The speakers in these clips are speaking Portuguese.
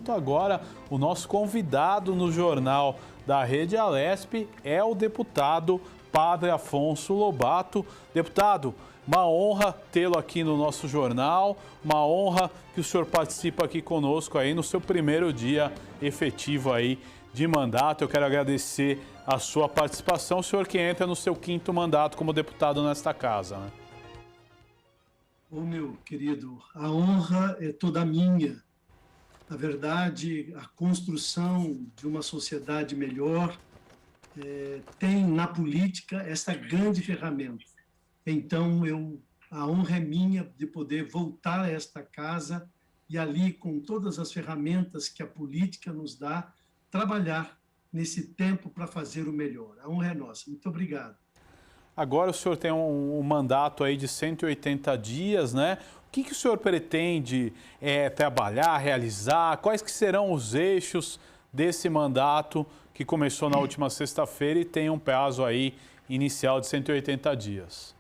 Agora, o nosso convidado no Jornal da Rede Alesp é o deputado Padre Afonso Lobato. Deputado, uma honra tê-lo aqui no nosso jornal, uma honra que o senhor participa aqui conosco aí no seu primeiro dia efetivo aí de mandato. Eu quero agradecer a sua participação, o senhor que entra no seu 5º mandato como deputado nesta casa, né? Ô, meu querido, a honra é toda minha. Na verdade, a construção de uma sociedade melhor tem na política essa grande ferramenta. Então, a honra é minha de poder voltar a esta casa e ali, com todas as ferramentas que a política nos dá, trabalhar nesse tempo para fazer o melhor. A honra é nossa. Muito obrigado. Agora o senhor tem um mandato aí de 180 dias, né? O que o senhor pretende trabalhar, realizar? Quais que serão os eixos desse mandato que começou na última sexta-feira e tem um prazo aí inicial de 180 dias?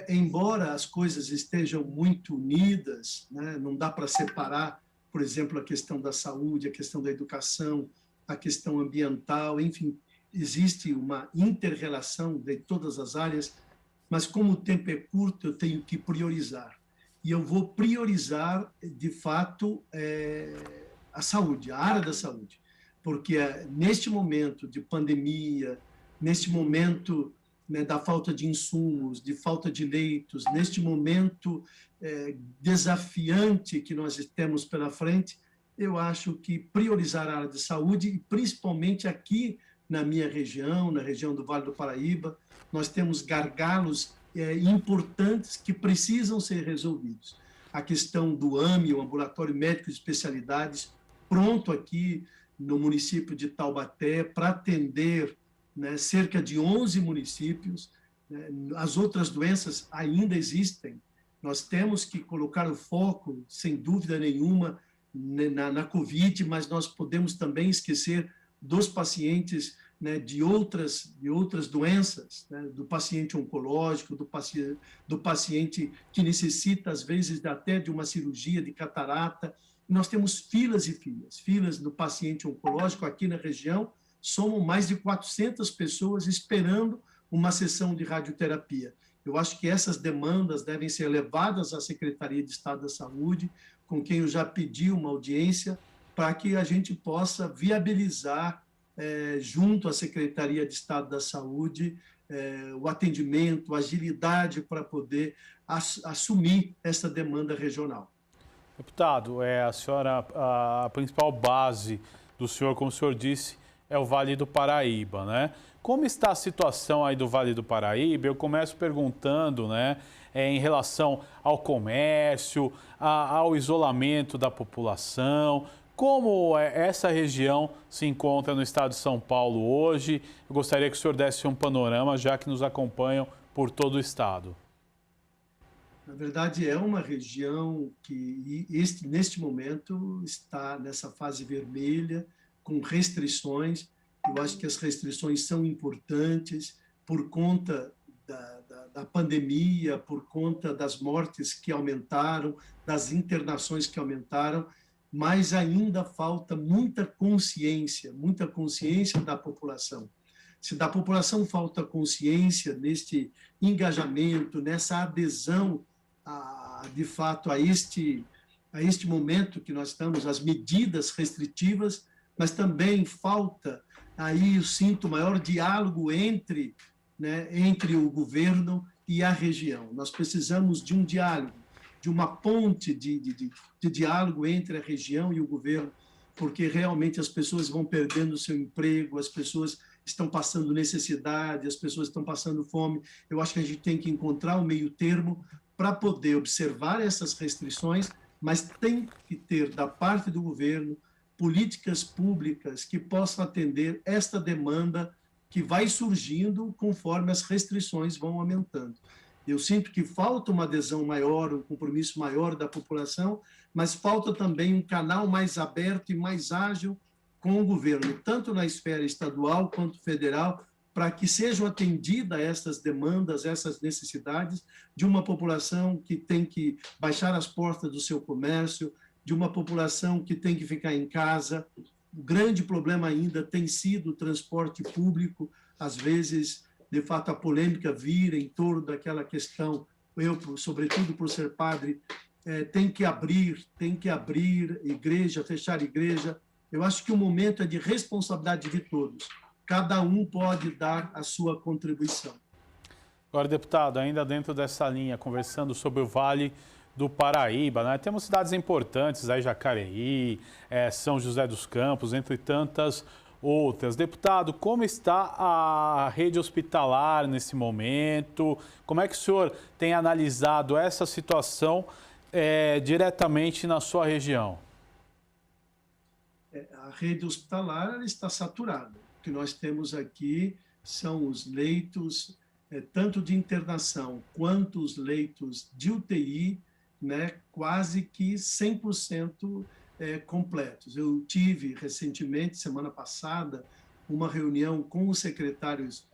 Embora as coisas estejam muito unidas, né? Não dá para separar, por exemplo, a questão da saúde, a questão da educação, a questão ambiental, enfim, existe uma inter-relação de todas as áreas, mas como o tempo é curto, eu tenho que priorizar. E eu vou priorizar, de fato, a saúde, a área da saúde. Porque neste momento de pandemia, neste momento, né, da falta de insumos, de falta de leitos, neste momento desafiante que nós temos pela frente, eu acho que priorizar a área de saúde, e principalmente aqui na minha região, na região do Vale do Paraíba, nós temos gargalos importantes que precisam ser resolvidos. A questão do AME, o Ambulatório Médico de Especialidades, pronto aqui no município de Taubaté para atender, né, cerca de 11 municípios. Né, as outras doenças ainda existem. Nós temos que colocar o foco, sem dúvida nenhuma, na Covid, mas nós podemos também esquecer dos pacientes, né, de outras doenças, né, do paciente oncológico, do paciente que necessita, às vezes, até de uma cirurgia de catarata. Nós temos filas e filas do paciente oncológico aqui na região. Somos mais de 400 pessoas esperando uma sessão de radioterapia. Eu acho que essas demandas devem ser levadas à Secretaria de Estado da Saúde, com quem eu já pedi uma audiência, para que a gente possa viabilizar, junto à Secretaria de Estado da Saúde, o atendimento, a agilidade para poder assumir essa demanda regional. Deputado, a principal base do senhor, como o senhor disse, é o Vale do Paraíba, né? Como está a situação aí do Vale do Paraíba? Eu começo perguntando, né, em relação ao comércio, ao isolamento da população. Como essa região se encontra no estado de São Paulo hoje? Eu gostaria que o senhor desse um panorama, já que nos acompanham por todo o estado. Na verdade, é uma região que, neste momento, está nessa fase vermelha, com restrições. Eu acho que as restrições são importantes por conta da pandemia, por conta das mortes que aumentaram, das internações que aumentaram, mas ainda falta muita consciência da população. Se da população falta consciência neste engajamento, nessa adesão, de fato, a este momento que nós estamos, as medidas restritivas, mas também falta aí, eu sinto, maior diálogo entre o governo e a região. Nós precisamos de um diálogo, de uma ponte de diálogo entre a região e o governo, porque realmente as pessoas vão perdendo o seu emprego, as pessoas estão passando necessidade, as pessoas estão passando fome. Eu acho que a gente tem que encontrar um meio termo para poder observar essas restrições, mas tem que ter, da parte do governo, políticas públicas que possam atender esta demanda que vai surgindo conforme as restrições vão aumentando. Eu sinto que falta uma adesão maior, um compromisso maior da população, mas falta também um canal mais aberto e mais ágil com o governo, tanto na esfera estadual quanto federal, para que sejam atendidas essas demandas, essas necessidades de uma população que tem que baixar as portas do seu comércio, de uma população que tem que ficar em casa. O grande problema ainda tem sido o transporte público. Às vezes, de fato, a polêmica vira em torno daquela questão. Eu, sobretudo por ser padre, tem que abrir igreja, fechar igreja. Eu acho que o momento é de responsabilidade de todos. Cada um pode dar a sua contribuição. Agora, deputado, ainda dentro dessa linha, conversando sobre o Vale do Paraíba, né? Temos cidades importantes, aí Jacareí, São José dos Campos, entre tantas outras. Deputado, como está a rede hospitalar nesse momento? Como é que o senhor tem analisado essa situação diretamente na sua região? A rede hospitalar ela está saturada. O que nós temos aqui são os leitos, tanto de internação quanto os leitos de UTI, né, quase que 100% completos. Eu tive recentemente, semana passada, uma reunião com os secretários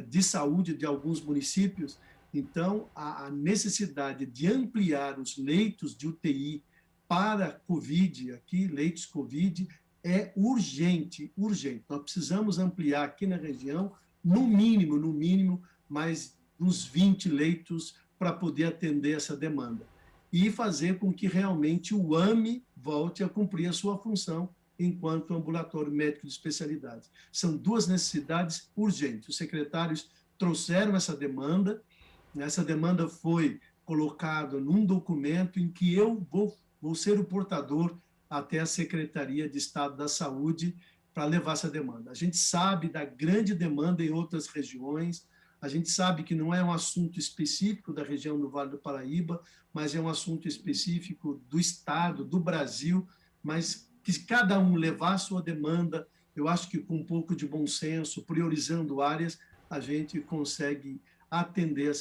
de saúde de alguns municípios. Então, a necessidade de ampliar os leitos de UTI para Covid, aqui, leitos Covid, é urgente, urgente. Nós precisamos ampliar aqui na região, no mínimo, mais uns 20 leitos para poder atender essa demanda e fazer com que realmente o AME volte a cumprir a sua função enquanto ambulatório médico de especialidades. São duas necessidades urgentes. Os secretários trouxeram essa demanda foi colocada num documento em que eu vou ser o portador até a Secretaria de Estado da Saúde para levar essa demanda. A gente sabe da grande demanda em outras regiões, a gente sabe que não é um assunto específico da região do Vale do Paraíba, mas é um assunto específico do Estado, do Brasil, mas que cada um levar a sua demanda, eu acho que com um pouco de bom senso, priorizando áreas, a gente consegue atender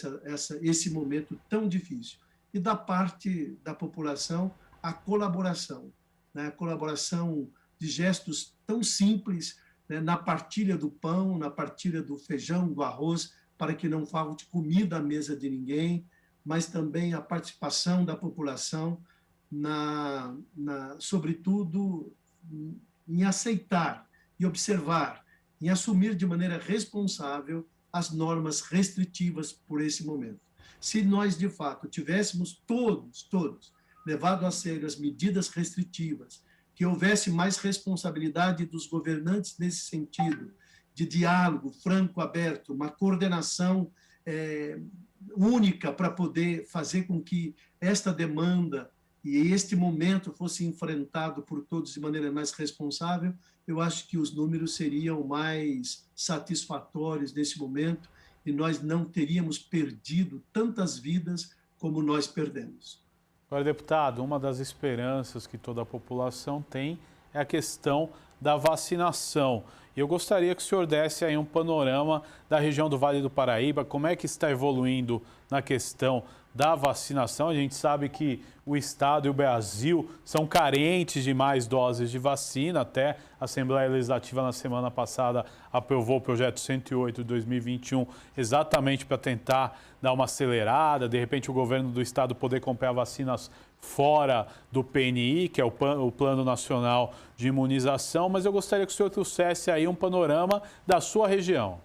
esse momento tão difícil. E da parte da população, a colaboração, né? A colaboração de gestos tão simples, né? Na partilha do pão, na partilha do feijão, do arroz, para que não falte comida à mesa de ninguém, mas também a participação da população, sobretudo, em aceitar e observar, em assumir de maneira responsável as normas restritivas por esse momento. Se nós, de fato, tivéssemos todos levado a sério as medidas restritivas, que houvesse mais responsabilidade dos governantes nesse sentido, de diálogo franco, aberto, uma coordenação única para poder fazer com que esta demanda e este momento fosse enfrentado por todos de maneira mais responsável, eu acho que os números seriam mais satisfatórios nesse momento e nós não teríamos perdido tantas vidas como nós perdemos. Agora, deputado, uma das esperanças que toda a população tem é a questão da vacinação. E eu gostaria que o senhor desse aí um panorama da região do Vale do Paraíba, como é que está evoluindo na questão da vacinação. A gente sabe que o Estado e o Brasil são carentes de mais doses de vacina. Até a Assembleia Legislativa, na semana passada, aprovou o projeto 108 de 2021, exatamente para tentar dar uma acelerada, de repente o governo do Estado poder comprar vacinas fora do PNI, que é o Plano Nacional de Imunização. Mas eu gostaria que o senhor trouxesse aí um panorama da sua região.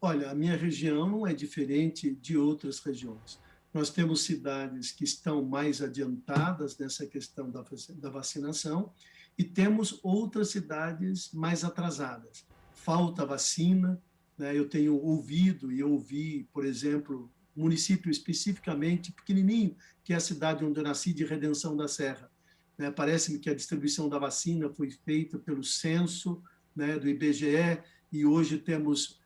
Olha, a minha região não é diferente de outras regiões. Nós temos cidades que estão mais adiantadas nessa questão da vacinação e temos outras cidades mais atrasadas. Falta vacina, né? Eu tenho ouvido e ouvi, por exemplo, um município especificamente pequenininho, que é a cidade onde eu nasci, de Redenção da Serra. Né? Parece-me que a distribuição da vacina foi feita pelo censo, né, do IBGE, e hoje temos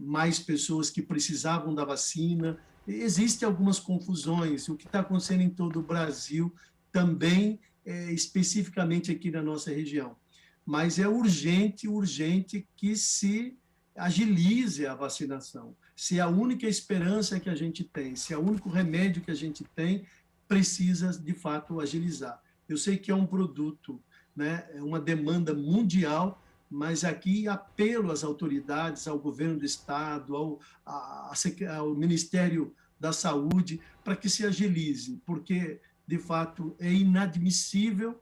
mais pessoas que precisavam da vacina. Existem algumas confusões, o que está acontecendo em todo o Brasil, também especificamente aqui na nossa região. Mas é urgente que se agilize a vacinação. Se é a única esperança que a gente tem, se é o único remédio que a gente tem, precisa, de fato, agilizar. Eu sei que é um produto, né, é uma demanda mundial, mas aqui apelo às autoridades, ao governo do Estado, ao Ministério da Saúde, para que se agilize, porque de fato, é inadmissível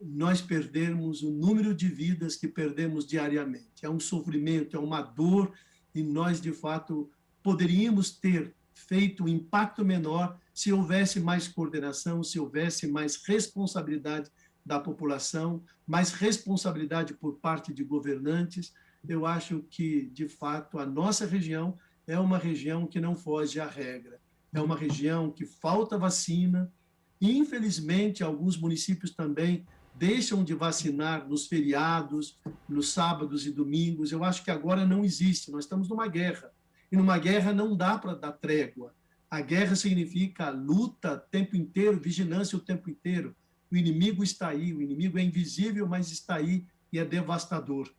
nós perdermos o número de vidas que perdemos diariamente. É um sofrimento, é uma dor, e nós, de fato, poderíamos ter feito um impacto menor se houvesse mais coordenação, se houvesse mais responsabilidade da população, mais responsabilidade por parte de governantes. Eu acho que, de fato, a nossa região é uma região que não foge à regra. É uma região que falta vacina, e, infelizmente, alguns municípios também deixam de vacinar nos feriados, nos sábados e domingos. Eu acho que agora não existe, nós estamos numa guerra. E numa guerra não dá para dar trégua. A guerra significa luta o tempo inteiro, vigilância o tempo inteiro. O inimigo está aí, o inimigo é invisível, mas está aí e é devastador.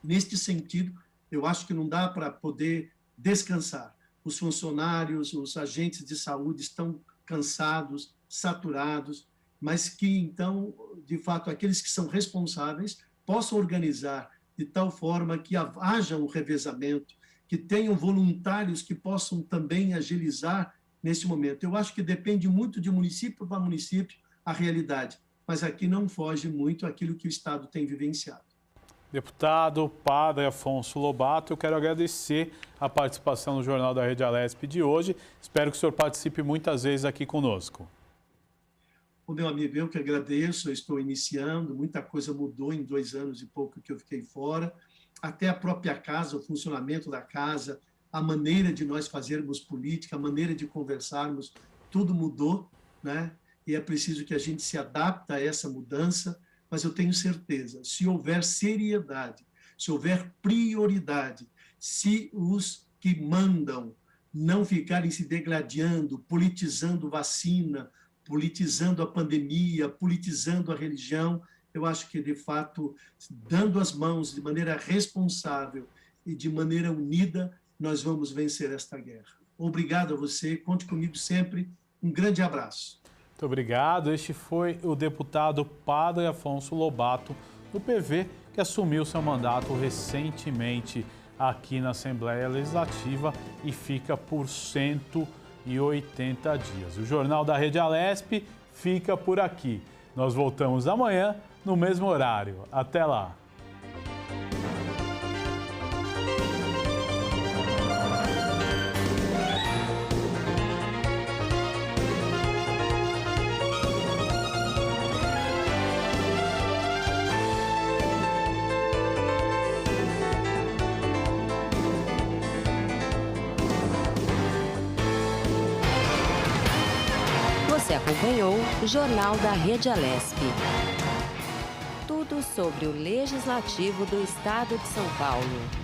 Neste sentido, eu acho que não dá para poder descansar. Os funcionários, os agentes de saúde estão cansados, saturados, mas que, então, de fato, aqueles que são responsáveis possam organizar de tal forma que haja um revezamento, que tenham voluntários que possam também agilizar nesse momento. Eu acho que depende muito de município para município a realidade, mas aqui não foge muito aquilo que o Estado tem vivenciado. Deputado Padre Afonso Lobato, eu quero agradecer a participação no Jornal da Rede Alesp de hoje. Espero que o senhor participe muitas vezes aqui conosco. O meu amigo, eu que agradeço, eu estou iniciando, muita coisa mudou em 2 anos e pouco que eu fiquei fora, até a própria casa, o funcionamento da casa, a maneira de nós fazermos política, a maneira de conversarmos, tudo mudou, né? E é preciso que a gente se adapte a essa mudança, mas eu tenho certeza, se houver seriedade, se houver prioridade, se os que mandam não ficarem se degladiando, politizando vacina, politizando a pandemia, politizando a religião, eu acho que, de fato, dando as mãos de maneira responsável e de maneira unida, nós vamos vencer esta guerra. Obrigado a você, conte comigo sempre, um grande abraço. Muito obrigado. Este foi o deputado Padre Afonso Lobato, do PV, que assumiu seu mandato recentemente aqui na Assembleia Legislativa e fica por 180 dias. O Jornal da Rede Alesp fica por aqui. Nós voltamos amanhã no mesmo horário. Até lá! Você acompanhou o Jornal da Rede Alesp. Tudo sobre o Legislativo do Estado de São Paulo.